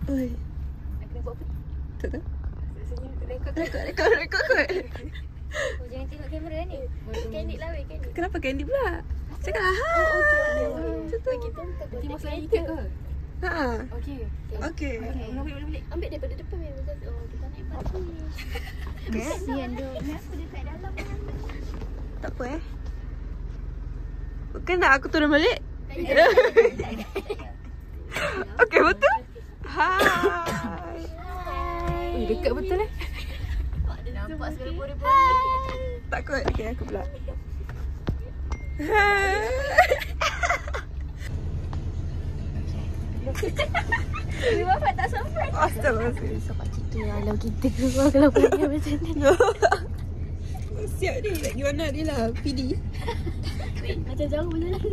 Oi. Nak kena buat apa? Tak tahu. Rasanya Rekod. Oh, jangan tengok kamera ni. Candid lah weh, candid. Kenapa Candy pula? Cakap lah. Macam tu. Nanti masuk dalam ikat ke? Ha. Okey. Okey. Boleh. Ambil daripada depan weh. Oh, kita naik parti. Kesian dia. Kenapa dia kat dalam? Tak apa Bukan nak aku turun balik? Okey, betul? Hai. Dekat betul nampak segala pori-pori. Takut. Okey, aku pula. Ibu bapa tak sempat. Astagfirullahaladzim. Sebab kita kalau kita keluar kalau punya macam ni. Siap ni. Nak pergi mana ni lah? PD. Macam jauh berjalan.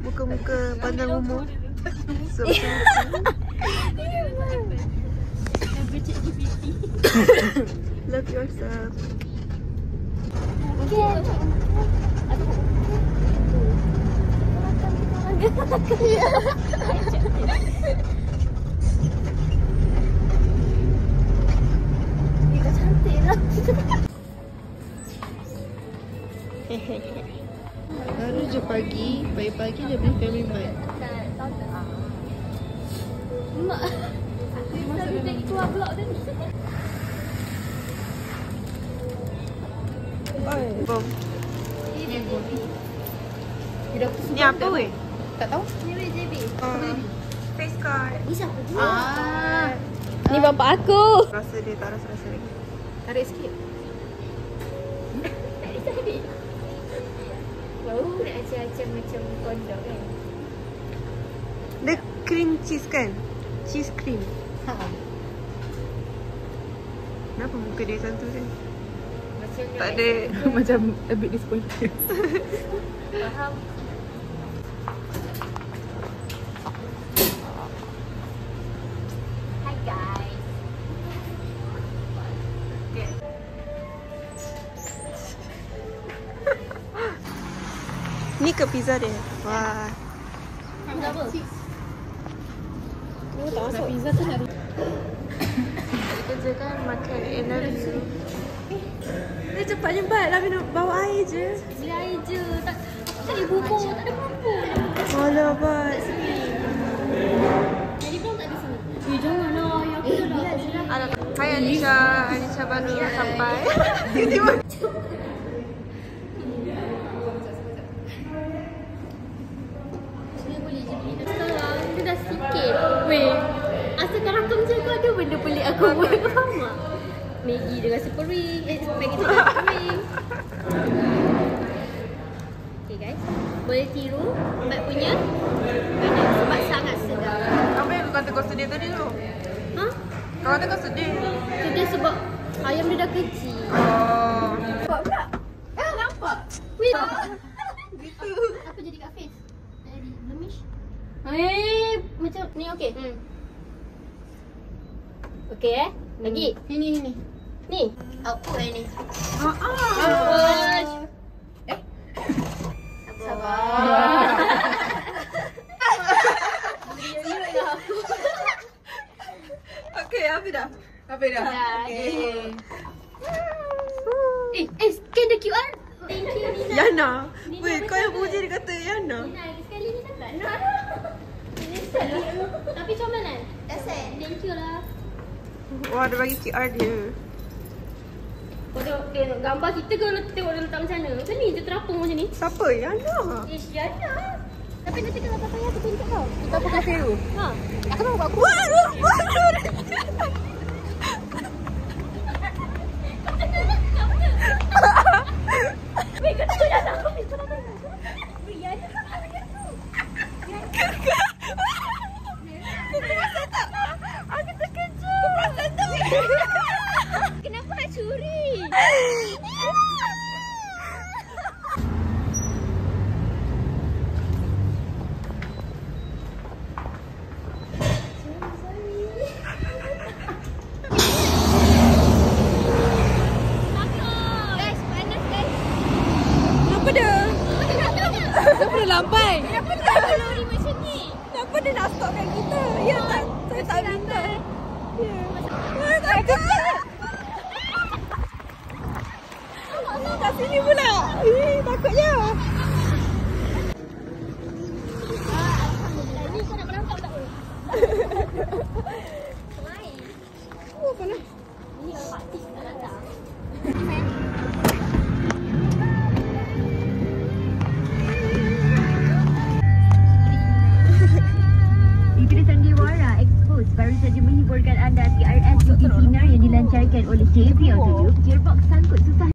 Muka-muka pandang umur. So, love yourself. Dia cantik lah. Baru je pagi dia beli Family Mart. Mak. Masa dia keluar blok tadi. Bom. Ni apa weh? Tak tahu. Ni weh JB. Face card. Ni siapa dia? Ni bapak aku. Rasa dia tak rasa lagi. Tarik sikit. Tak ada tadi. Bau nak acam-acam macam kondom kan? Dia cream cheese kan? Cheese cream. Kenapa muka dia macam tu kan? Macam Tak ada. Macam a bit disappointed. faham. Hi guys. Ni ke pizza dia? Wah. Apa? Oh, tak masuk. Pizza tu nak Kerja kan makan NLU. Dia cepat-cepat lah minum bawa air je. Beli air je. Tak ada bubur, tak ada apa-apa. Alah, Bat. Jadi pun tak ada sini. Jangan lah. Yang aku dah Alah, hai Anisha. Anisha baru sampai. Tiba-tiba. boleh je beli sekarang. Dia dah sikit. Weh. Asalkan rakam je kau ada benda pelik aku buat. Kau faham tak? Maggi dia rasa pering. Maggi tu rasa pering. Okay guys. Boleh tiru Mat punya benda sebab sangat sedap. Apa yang kau kata kau sedih tadi tu? Ha? Kau kata kau sedih? Sedih sebab ayam dia dah kecil. Oh. Nampak pula? Nampak? Weh. Gitu. Apa jadi kat face? Tak jadi blemish? Macam ni okey? Okey lagi? Ni. Ni? Apa ni? Push. Sabar. Okey, apa dah? Okay. Scan the QR. Thank you Nina. Yana. Weh, kau yang puji dia kata Yana. Nina, sekali ni tak nak. Tapi comel kan? Thank you lah. Wah, dia bagi QR dia. Kau tengok gambar kita kau tengok dia letak macam mana? Macam ni je terapung macam ni. Siapa? Yana. Yana. Tapi nanti kalau tak payah aku tunjuk kau. kita pakai seru. Ha. Aku nak buat aku. Weh, kau tengok dah tak? Weh, Yana. Aku terkejut. Kenapa nak curi? Apa dia? Bai. Kenapa tak lori macam ni? Kenapa dia nak stopkan kita? Ya tak, saya tak minta. Ya. Takut. Kat sini pula. Takutnya. Ni kau nak menangkap tak? Main. Oh, panas. Ni kalau Pak Tis tak datang. Negeri Sandiwara Expose baru saja menghiburkan anda TRS Beauty Cleaner yang dilancarkan oleh JP Autolube Gearbox 1